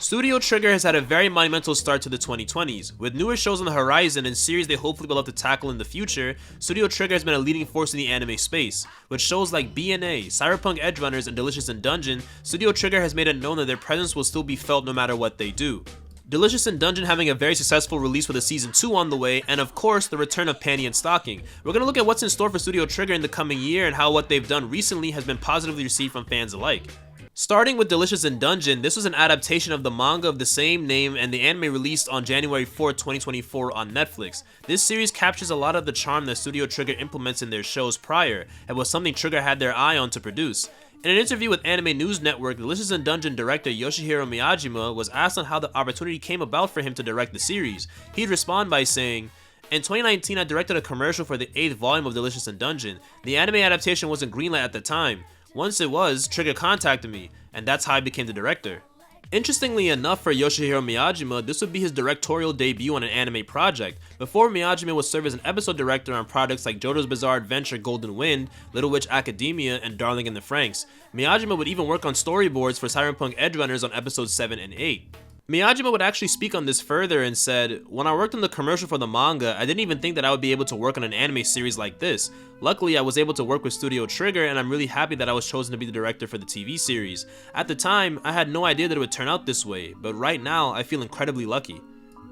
Studio Trigger has had a very monumental start to the 2020s. With newer shows on the horizon and series they hopefully will have to tackle in the future, Studio Trigger has been a leading force in the anime space. With shows like BNA, Cyberpunk Edgerunners, and Delicious in Dungeon, Studio Trigger has made it known that their presence will still be felt no matter what they do. Delicious in Dungeon having a very successful release with a season 2 on the way, and of course, the return of Panty&Stocking. We're going to look at what's in store for Studio Trigger in the coming year and how what they've done recently has been positively received from fans alike. Starting with Delicious in Dungeon, this was an adaptation of the manga of the same name and the anime released on January 4, 2024 on Netflix. This series captures a lot of the charm that Studio Trigger implements in their shows prior, and was something Trigger had their eye on to produce. In an interview with Anime News Network, Delicious in Dungeon director Yoshihiro Miyajima was asked on how the opportunity came about for him to direct the series. He'd respond by saying, "In 2019, I directed a commercial for the 8th volume of Delicious in Dungeon. The anime adaptation wasn't greenlit at the time. Once it was, Trigger contacted me, and that's how I became the director." Interestingly enough for Yoshihiro Miyajima, this would be his directorial debut on an anime project. Before, Miyajima would serve as an episode director on projects like JoJo's Bizarre Adventure Golden Wind, Little Witch Academia, and Darling in the Franxx. Miyajima would even work on storyboards for Cyberpunk Edgerunners on episodes 7 and 8. Miyajima would actually speak on this further and said, "When I worked on the commercial for the manga, I didn't even think that I would be able to work on an anime series like this. Luckily, I was able to work with Studio Trigger, and I'm really happy that I was chosen to be the director for the TV series. At the time, I had no idea that it would turn out this way, but right now, I feel incredibly lucky."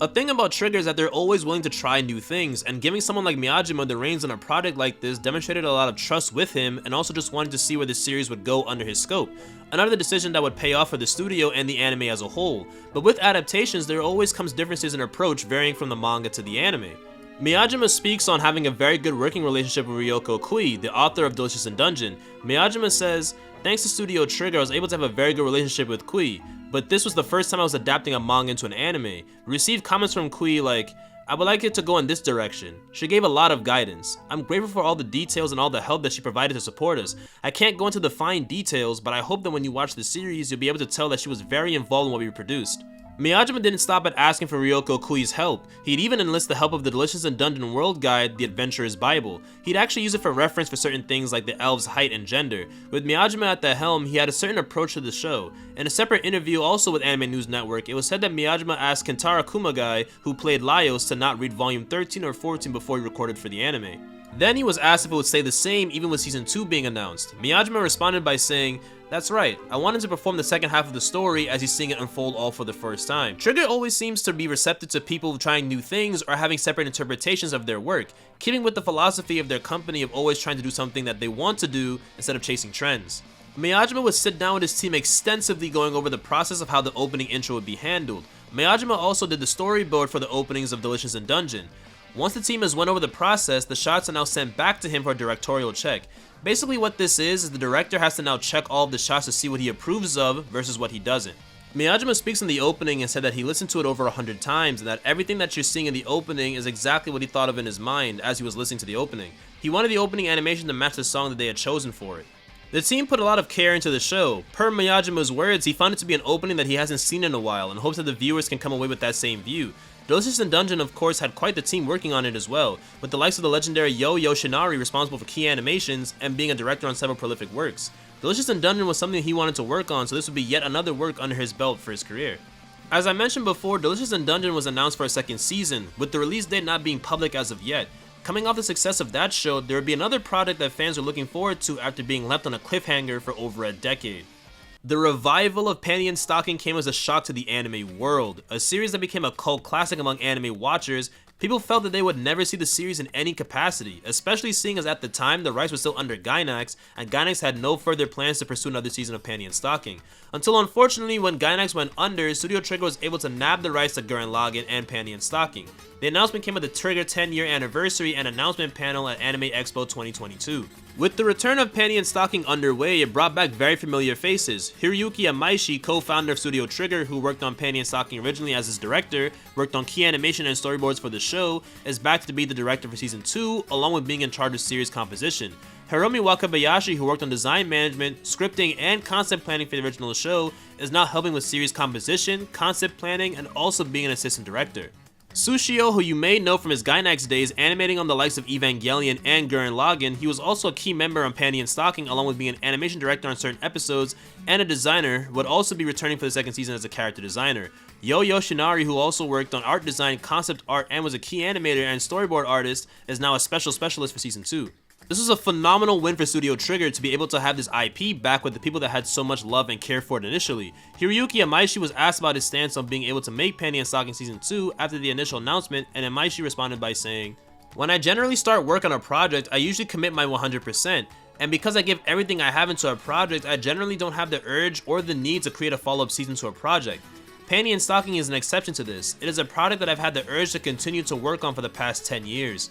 A thing about Trigger is that they're always willing to try new things, and giving someone like Miyajima the reins on a project like this demonstrated a lot of trust with him, and also just wanted to see where the series would go under his scope. Another decision that would pay off for the studio and the anime as a whole. But with adaptations, there always comes differences in approach varying from the manga to the anime. Miyajima speaks on having a very good working relationship with Ryoko Kui, the author of Delicious in Dungeon. Miyajima says, "Thanks to Studio Trigger, I was able to have a very good relationship with Kui, but this was the first time I was adapting a manga into an anime. We received comments from Kui like, 'I would like it to go in this direction.' She gave a lot of guidance. I'm grateful for all the details and all the help that she provided to support us. I can't go into the fine details, but I hope that when you watch the series, you'll be able to tell that she was very involved in what we produced." Miyajima didn't stop at asking for Ryoko Kui's help. He'd even enlist the help of the Delicious in Dungeon World Guide, The Adventurer's Bible. He'd actually use it for reference for certain things like the elves' height and gender. With Miyajima at the helm, he had a certain approach to the show. In a separate interview also with Anime News Network, it was said that Miyajima asked Kentaro Kumagai, who played Laios, to not read volume 13 or 14 before he recorded for the anime. Then he was asked if it would stay the same even with season 2 being announced. Miyajima responded by saying, "That's right, I wanted to perform the second half of the story as he's seeing it unfold all for the first time." Trigger always seems to be receptive to people trying new things or having separate interpretations of their work, keeping with the philosophy of their company of always trying to do something that they want to do instead of chasing trends. Miyajima would sit down with his team extensively going over the process of how the opening intro would be handled. Miyajima also did the storyboard for the openings of Delicious in Dungeon. Once the team has went over the process, the shots are now sent back to him for a directorial check. Basically what this is the director has to now check all of the shots to see what he approves of versus what he doesn't. Miyajima speaks in the opening and said that he listened to it over 100 times and that everything that you're seeing in the opening is exactly what he thought of in his mind as he was listening to the opening. He wanted the opening animation to match the song that they had chosen for it. The team put a lot of care into the show. Per Miyajima's words, he found it to be an opening that he hasn't seen in a while and hopes that the viewers can come away with that same view. Delicious in Dungeon, of course, had quite the team working on it as well, with the likes of the legendary Yo Yoshinari responsible for key animations and being a director on several prolific works. Delicious in Dungeon was something he wanted to work on, so this would be yet another work under his belt for his career. As I mentioned before, Delicious in Dungeon was announced for a second season, with the release date not being public as of yet. Coming off the success of that show, there would be another product that fans were looking forward to after being left on a cliffhanger for over a decade. The revival of Panty&Stocking came as a shock to the anime world. A series that became a cult classic among anime watchers, people felt that they would never see the series in any capacity, especially seeing as at the time the rights were still under Gainax, and Gainax had no further plans to pursue another season of Panty&Stocking. Until unfortunately when Gainax went under, Studio Trigger was able to nab the rights to Gurren Lagann and Panty&Stocking. The announcement came with the Trigger 10-year anniversary and announcement panel at Anime Expo 2022. With the return of Panty&Stocking underway, it brought back very familiar faces. Hiroyuki Amaishi, co-founder of Studio Trigger, who worked on Panty&Stocking originally as his director, worked on key animation and storyboards for the show, is back to be the director for season 2, along with being in charge of series composition. Hiromi Wakabayashi, who worked on design management, scripting, and concept planning for the original show, is now helping with series composition, concept planning, and also being an assistant director. Sushio, who you may know from his Gainax days animating on the likes of Evangelion and Gurren Lagann, he was also a key member on Panty&Stocking, along with being an animation director on certain episodes and a designer, would also be returning for the second season as a character designer. Yo Yoshinari, who also worked on art design, concept art, and was a key animator and storyboard artist, is now a specialist for season 2. This was a phenomenal win for Studio Trigger to be able to have this IP back with the people that had so much love and care for it initially. Hiroyuki Imaishi was asked about his stance on being able to make Panty&Stocking Season 2 after the initial announcement, and Imaishi responded by saying, "When I generally start work on a project, I usually commit my 100%, and because I give everything I have into a project, I generally don't have the urge or the need to create a follow-up season to a project. Panty&Stocking is an exception to this. It is a product that I've had the urge to continue to work on for the past 10 years.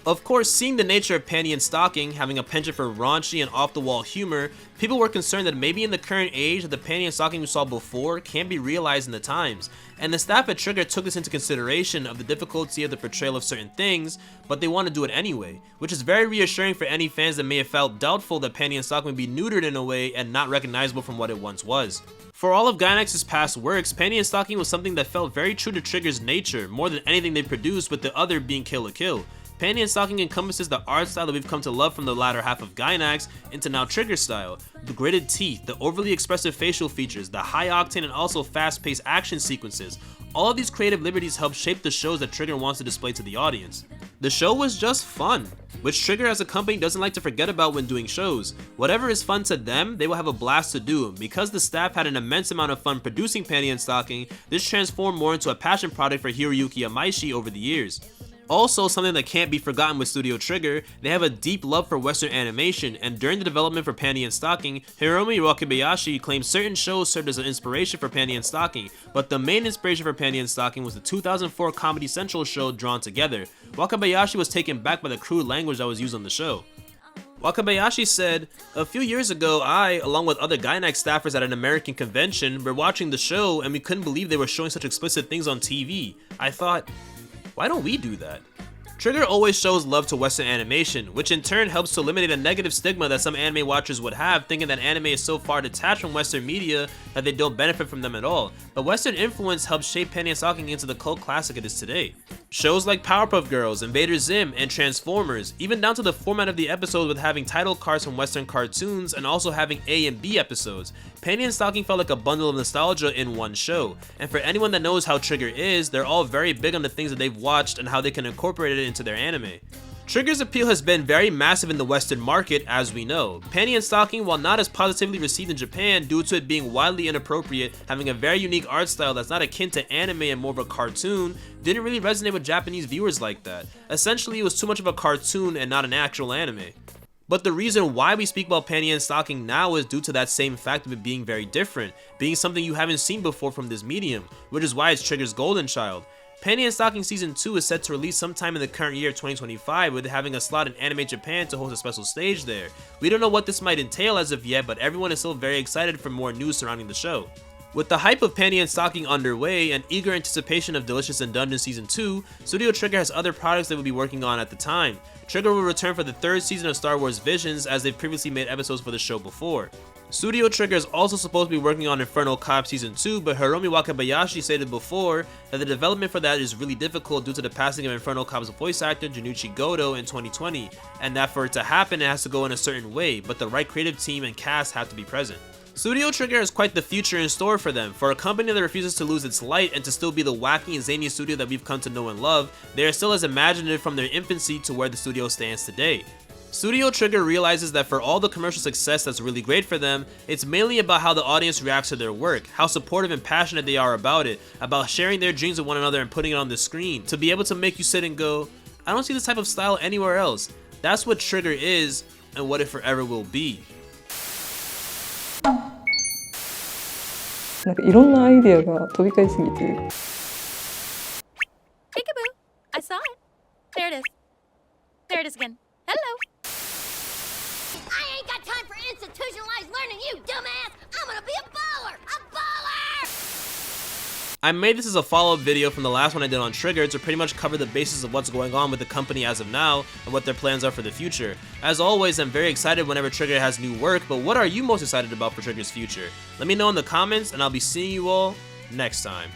Of course, seeing the nature of Panty&Stocking, having a penchant for raunchy and off-the-wall humor, people were concerned that maybe in the current age that the Panty&Stocking we saw before can't be realized in the times, and the staff at Trigger took this into consideration of the difficulty of the portrayal of certain things, but they want to do it anyway, which is very reassuring for any fans that may have felt doubtful that Panty&Stocking would be neutered in a way and not recognizable from what it once was. For all of Gainax's past works, Panty&Stocking was something that felt very true to Trigger's nature, more than anything they produced, with the other being Kill la Kill. Panty&Stocking encompasses the art style that we've come to love from the latter half of Gainax into now Trigger style. The gritted teeth, the overly expressive facial features, the high octane and also fast-paced action sequences. All of these creative liberties help shape the shows that Trigger wants to display to the audience. The show was just fun, which Trigger as a company doesn't like to forget about when doing shows. Whatever is fun to them, they will have a blast to do. Because the staff had an immense amount of fun producing Panty&Stocking, this transformed more into a passion project for Hiroyuki Imaishi over the years. Also, something that can't be forgotten with Studio Trigger, they have a deep love for Western animation, and during the development for Panty&Stocking, Hiromi Wakabayashi claimed certain shows served as an inspiration for Panty&Stocking, but the main inspiration for Panty&Stocking was the 2004 Comedy Central show Drawn Together. Wakabayashi was taken back by the crude language that was used on the show. Wakabayashi said, "A few years ago, I, along with other Gainax staffers at an American convention, were watching the show and we couldn't believe they were showing such explicit things on TV. I thought, why don't we do that?" Trigger always shows love to Western animation, which in turn helps to eliminate a negative stigma that some anime watchers would have, thinking that anime is so far detached from Western media that they don't benefit from them at all. But Western influence helped shape Panty&Stocking into the cult classic it is today. Shows like Powerpuff Girls, Invader Zim, and Transformers, even down to the format of the episodes with having title cards from Western cartoons and also having A and B episodes. Panty&Stocking felt like a bundle of nostalgia in one show, and for anyone that knows how Trigger is, they're all very big on the things that they've watched and how they can incorporate it into their anime. Trigger's appeal has been very massive in the Western market, as we know. Panty&Stocking, while not as positively received in Japan due to it being wildly inappropriate, having a very unique art style that's not akin to anime and more of a cartoon, didn't really resonate with Japanese viewers like that. Essentially, it was too much of a cartoon and not an actual anime. But the reason why we speak about Panty&Stocking now is due to that same fact of it being very different, being something you haven't seen before from this medium, which is why it's Trigger's golden child. Panty&Stocking Season 2 is set to release sometime in the current year 2025, with having a slot in Anime Japan to host a special stage there. We don't know what this might entail as of yet, but everyone is still very excited for more news surrounding the show. With the hype of Panty&Stocking underway and eager anticipation of Delicious in Dungeon Season 2, Studio Trigger has other projects they will be working on at the time. Trigger will return for the third season of Star Wars Visions, as they've previously made episodes for the show before. Studio Trigger is also supposed to be working on Infernal Cop Season 2, but Hiromi Wakabayashi stated before that the development for that is really difficult due to the passing of Infernal Cop's voice actor Junichi Goto in 2020, and that for it to happen it has to go in a certain way, but the right creative team and cast have to be present. Studio Trigger has quite the future in store for them. For a company that refuses to lose its light and to still be the wacky and zany studio that we've come to know and love, they are still as imaginative from their infancy to where the studio stands today. Studio Trigger realizes that for all the commercial success that's really great for them, it's mainly about how the audience reacts to their work, how supportive and passionate they are about it, about sharing their dreams with one another and putting it on the screen, to be able to make you sit and go, I don't see this type of style anywhere else. That's what Trigger is, and what it forever will be. なんかいろんなアイデアが飛び交いすぎて Peekaboo! I saw it. There it is. There it is again. Hello. I ain't got time for institutionalized learning, you dumbass! I'm gonna be a baller! A baller! I made this as a follow-up video from the last one I did on Trigger to pretty much cover the basis of what's going on with the company as of now and what their plans are for the future. As always, I'm very excited whenever Trigger has new work, but what are you most excited about for Trigger's future? Let me know in the comments, and I'll be seeing you all next time.